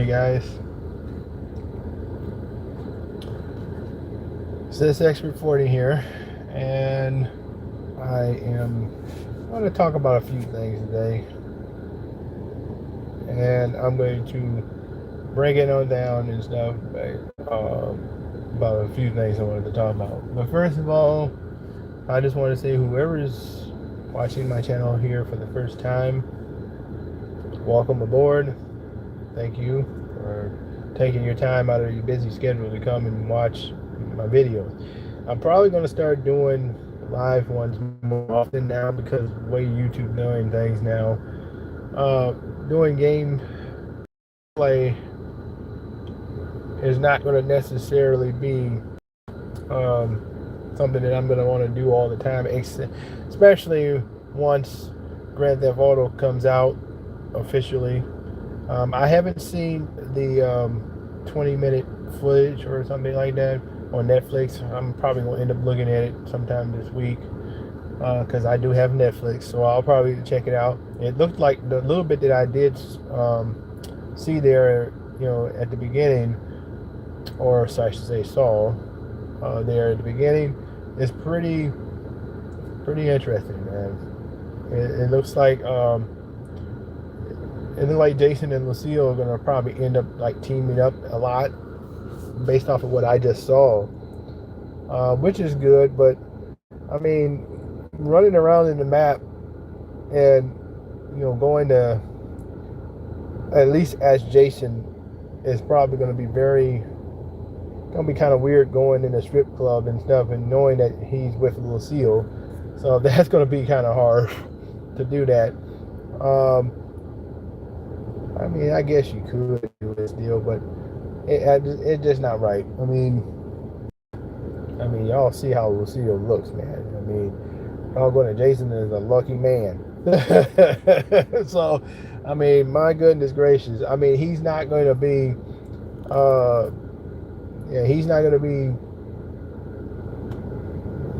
Hey guys, so this EXPERT40 here, and I am going to talk about a few things today, and I'm going to break it on down and stuff about a few things I wanted to talk about. But first of all, I just want to say whoever is watching my channel here for the first time, welcome aboard. Thank you for taking your time out of your busy schedule to come and watch my videos. I'm probably going to start doing live ones more often now because the way YouTube doing things now. Doing game play is not going to necessarily be something that I'm going to want to do all the time, especially once Grand Theft Auto comes out officially. I haven't seen the 20-minute footage or something like that on Netflix. I'm probably going to end up looking at it sometime this week because I do have Netflix, so I'll probably check it out. It looked like the little bit that I did see there, at the beginning, or so I should say saw there at the beginning, is pretty interesting, man. It looks like Jason and Lucille are gonna probably end up like teaming up a lot based off of what I just saw, which is good. But I mean, running around in the map and going to at least as Jason is probably going to be kind of weird going in a strip club and stuff and knowing that he's with Lucille. So that's going to be kind of hard to do that. I mean, I guess you could do this deal, but it's just not right. I mean, y'all see how Lucille looks, man. I mean, y'all going to Jason is a lucky man. So, I mean, my goodness gracious. I mean, he's not going to be, he's not going to be,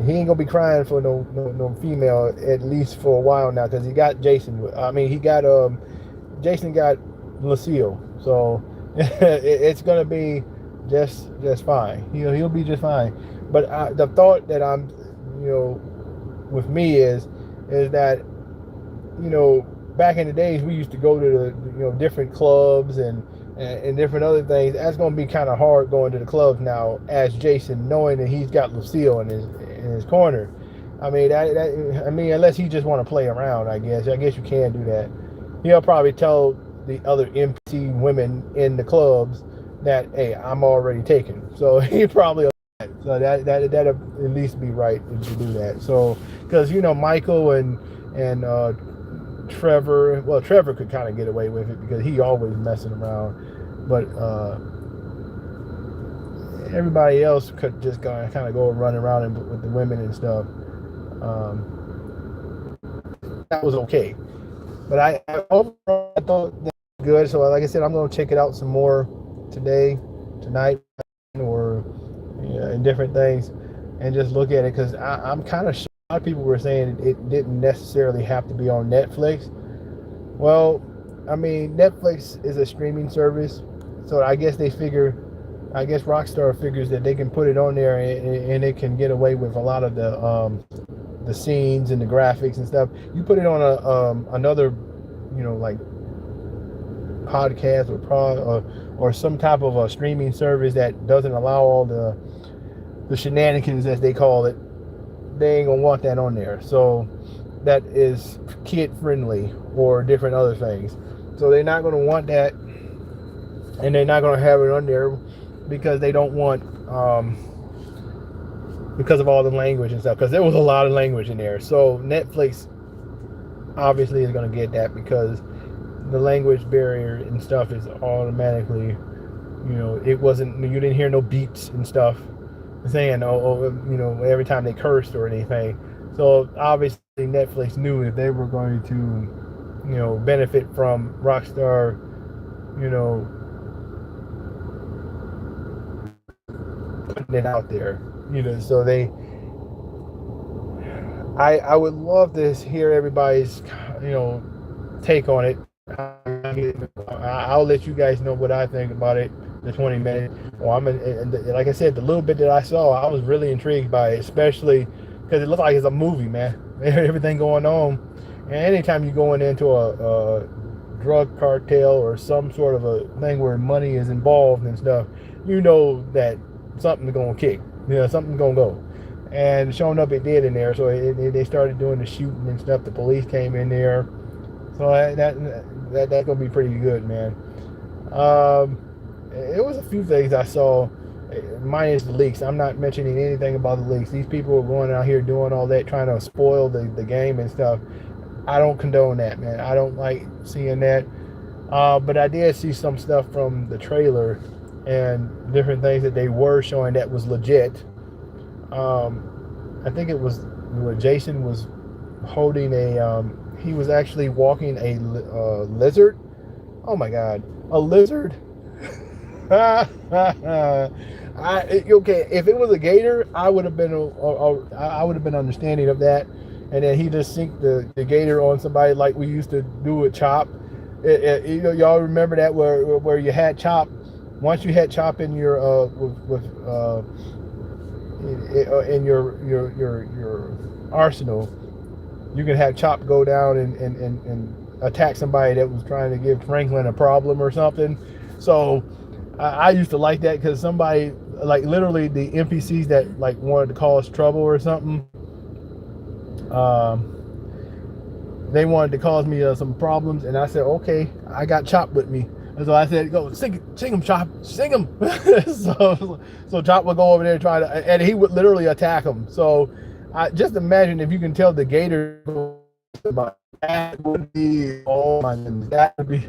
he ain't going to be crying for no female, at least for a while now, because he got Jason. I mean, Jason got Lucille. So, it's going to be just fine. He'll be just fine. But the thought that I'm, with me is that, back in the days we used to go to the different clubs and different other things. That's going to be kind of hard going to the clubs now as Jason, knowing that he's got Lucille in his corner. I mean unless he just want to play around, I guess you can do that. He'll probably tell the other MC women in the clubs that, hey, I'm already taken. So he probably, so that'd at least be right to do that. So because Michael and Trevor, well, Trevor could kind of get away with it because he always messing around, but everybody else could just kind of go and run around with the women and stuff. That was okay, but overall I thought that was good. So like I said, I'm going to check it out some more tonight, or and different things, and just look at it because I'm kind of shocked. A lot of people were saying it didn't necessarily have to be on Netflix. Well, I mean, Netflix is a streaming service, so I guess Rockstar figures that they can put it on there and it can get away with a lot of the scenes and the graphics and stuff. You put it on another, like podcast or some type of a streaming service that doesn't allow all the shenanigans, as they call it. They ain't gonna want that on there. So that is kid friendly or different other things. So they're not gonna want that, and they're not gonna have it on there because they don't want because of all the language and stuff. Because there was a lot of language in there. So Netflix obviously is gonna get that because the language barrier and stuff is automatically, it wasn't, you didn't hear no beeps and stuff saying every time they cursed or anything. So obviously Netflix knew if they were going to benefit from Rockstar putting it out there, so I would love to hear everybody's take on it. I I'll let you guys know what I think about it. The 20 minutes. Well, like I said, the little bit that I saw, I was really intrigued by it, especially because it looked like it's a movie, man. Everything going on, and anytime you're going into a drug cartel or some sort of a thing where money is involved and stuff, you know that something's gonna kick. Something's gonna go. And showing up, it did in there. So they started doing the shooting and stuff. The police came in there. So that's gonna be pretty good, man. It was a few things I saw, minus the leaks. I'm not mentioning anything about the leaks. These people are going out here doing all that, trying to spoil the game and stuff. I don't condone that, man. I don't like seeing that. But I did see some stuff from the trailer and different things that they were showing that was legit. I think it was where Jason was holding he was actually walking a lizard. Oh my God, a lizard. Okay, if it was a gator, I would have been understanding of that. And then he just sink the gator on somebody like we used to do with Chop. Y'all remember that where you had Chop. Once you had Chop in your in your arsenal, you can have Chop go down and attack somebody that was trying to give Franklin a problem or something. So I used to like that because somebody, like literally the NPCs that like wanted to cause trouble or something, they wanted to cause me some problems, and I said, okay, I got Chop with me. And so I said, go sing him, Chop, sing him. so Chop would go over there and try to, and he would literally attack him. So I just imagine if you can tell the gator, that would be, oh my goodness, that would be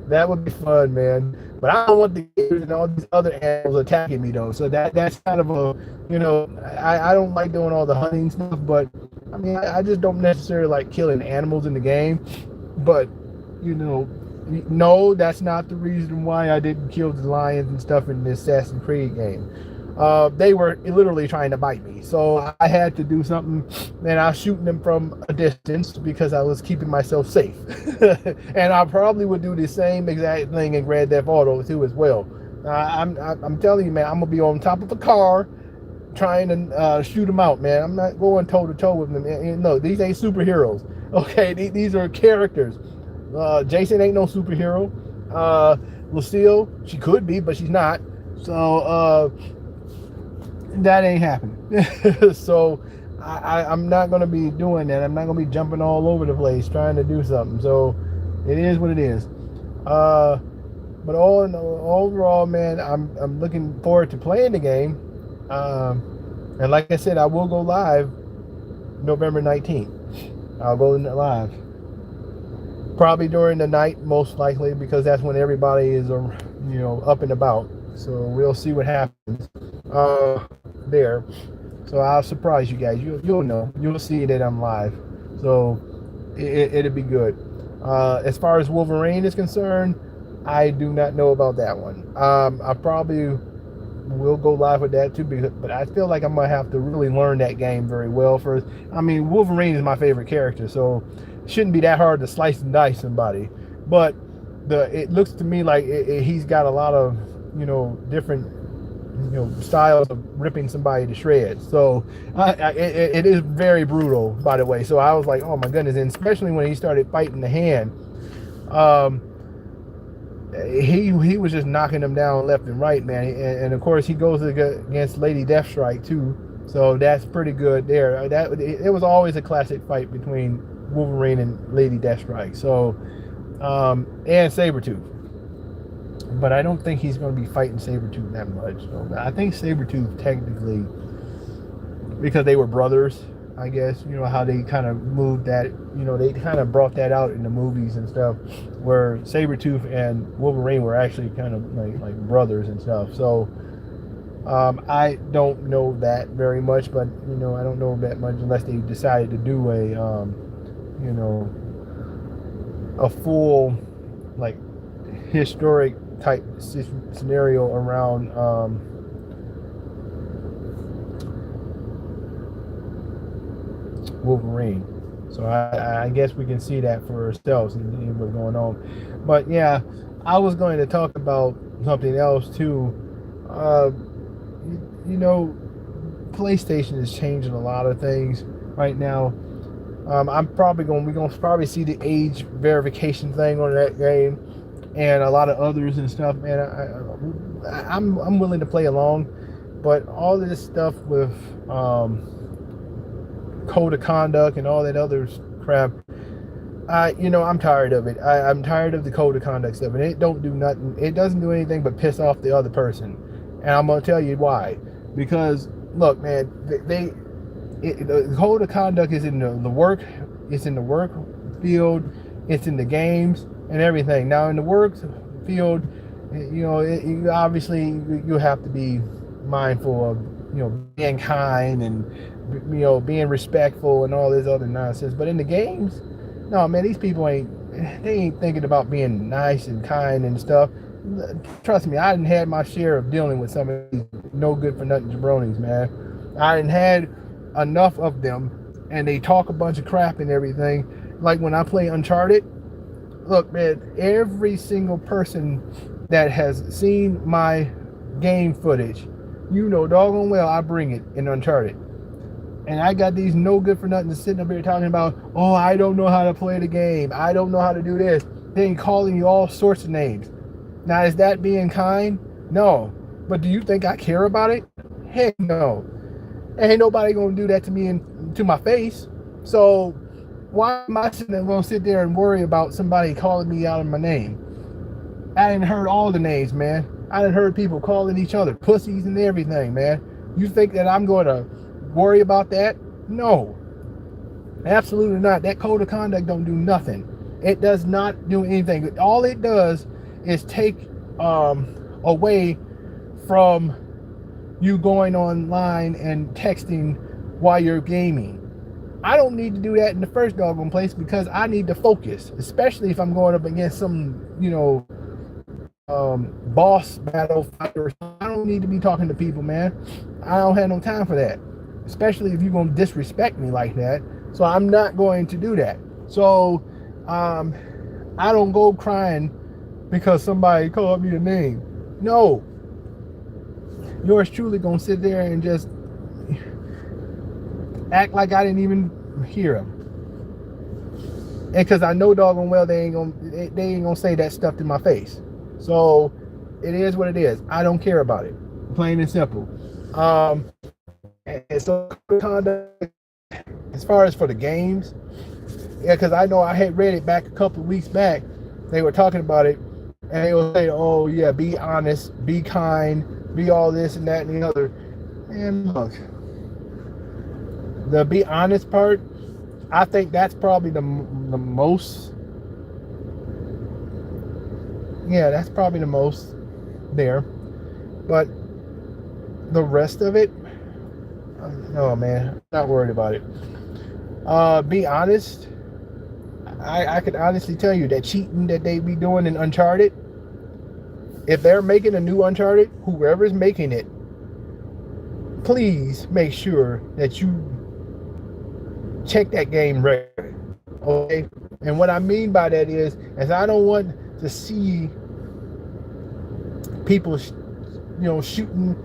that would be fun, man. But I don't want the gators and all these other animals attacking me though. So that's kind of a, I don't like doing all the hunting stuff, but I mean I just don't necessarily like killing animals in the game. But no, that's not the reason why I didn't kill the lions and stuff in this Assassin's Creed game. They were literally trying to bite me, so I had to do something, and I was shooting them from a distance because I was keeping myself safe. And I probably would do the same exact thing in Grand Theft Auto too as well. I'm telling you, man, I'm gonna be on top of a car trying to shoot them out, man. I'm not going toe to toe with them. No, these ain't superheroes. Okay, these are characters. Jason ain't no superhero. Lucille, she could be, but she's not. So that ain't happening. So I'm not going to be doing that. I'm not going to be jumping all over the place trying to do something. So it is what it is. But overall, man, I'm looking forward to playing the game. And like I said, I will go live November 19th. I'll go live. Probably during the night, most likely, because that's when everybody is, up and about. So we'll see what happens there. So I'll surprise you guys. You'll know. You'll see that I'm live. So it'll be good. As far as Wolverine is concerned, I do not know about that one. I probably will go live with that too, but I feel like I'm gonna have to really learn that game very well first. I mean, Wolverine is my favorite character, so it shouldn't be that hard to slice and dice somebody. But it looks to me like he's got a lot of different styles of ripping somebody to shreds. So it is very brutal, by the way. So I was like, oh my goodness, and especially when he started fighting the hand. He was just knocking them down left and right, man. And of course he goes against Lady Deathstrike too, so that's pretty good there. It was always a classic fight between Wolverine and Lady Deathstrike. So and Sabretooth, but I don't think he's going to be fighting Sabretooth that much. So I think Sabretooth technically, because they were brothers, I guess, how they kind of moved that, they kind of brought that out in the movies and stuff, where Sabretooth and Wolverine were actually kind of like brothers and stuff. So I don't know that very much, but I don't know that much unless they decided to do a full like historic type scenario around Wolverine. So I guess we can see that for ourselves and what's going on. But yeah, I was going to talk about something else too. You know, PlayStation is changing a lot of things right now. We're gonna probably see the age verification thing on that game, and a lot of others and stuff. Man, I'm willing to play along, but all of this stuff with code of conduct and all that other crap, I'm tired of it. I'm tired of the code of conduct stuff, and it don't do nothing. It doesn't do anything but piss off the other person, and I'm gonna tell you why. Because look, man, the code of conduct is in the work, it's in the work field, it's in the games and everything. Now in the work field, obviously you have to be mindful of being kind and being respectful and all this other nonsense. But in the games, no man, these people ain't thinking about being nice and kind and stuff. Trust me, I didn't had my share of dealing with some of these no good for nothing jabronis, man. I didn't had enough of them, and they talk a bunch of crap and everything. Like when I play Uncharted, look, man, every single person that has seen my game footage, doggone well I bring it in Uncharted. And I got these no good for nothing sitting up here talking about, oh, I don't know how to play the game. I don't know how to do this. Then calling you all sorts of names. Now, is that being kind? No. But do you think I care about it? Heck no. Ain't nobody gonna do that to me and to my face. So why am I gonna sit there and worry about somebody calling me out of my name? I didn't heard all the names, man. I didn't heard people calling each other pussies and everything, man. You think that I'm going to worry about that? No, absolutely not. That code of conduct don't do nothing. It does not do anything. All it does is take away from you going online and texting while you're gaming. I don't need to do that in the first doggone place because I need to focus, especially if I'm going up against some, boss battle fighter. I don't need to be talking to people, man. I don't have no time for that, especially if you're going to disrespect me like that. So I'm not going to do that. So I don't go crying because somebody called me a name. No. Yours truly going to sit there and just act like I didn't even hear him. And because I know doggone well they ain't gonna say that stuff to my face. So it is what it is. I don't care about it. Plain and simple. And so as far as for the games, yeah, because I know I had read it back a couple of weeks back. They were talking about it, and they will say, "Oh yeah, be honest, be kind, be all this and that and the other." And look, the be honest part, I think that's probably the most. Yeah, that's probably the most there. But the rest of it, oh man, not worried about it. Be honest. I could honestly tell you that cheating that they be doing in Uncharted, if they're making a new Uncharted, whoever's making it, please make sure that you check that game record. Okay? And what I mean by that is I don't want to see people, shooting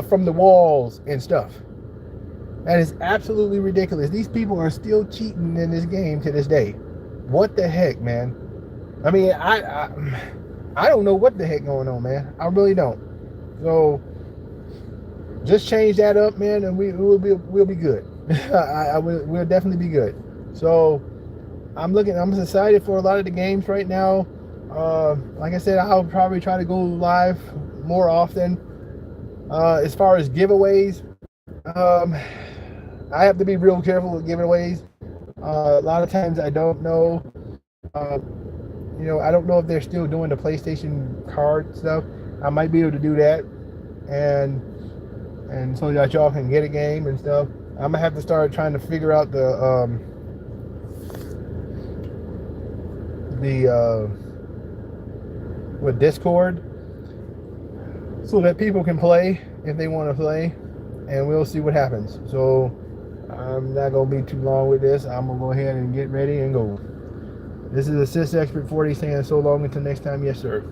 from the walls and stuff. That is absolutely ridiculous. These people are still cheating in this game to this day. What the heck, man? I mean, I don't know what the heck going on, man. I really don't. So just change that up, man, and we'll be good. We'll definitely be good. So I'm excited for a lot of the games right now. Like I said, I'll probably try to go live more often. As far as giveaways, I have to be real careful with giveaways. A lot of times I don't know. I don't know if they're still doing the PlayStation card stuff. I might be able to do that, and so that y'all can get a game and stuff. I'm gonna have to start trying to figure out with Discord, so that people can play if they want to play, and we'll see what happens. So I'm not gonna be too long with this. I'm gonna go ahead and get ready and go. This is Assist Expert 40 saying so long until next time. Yes, sir.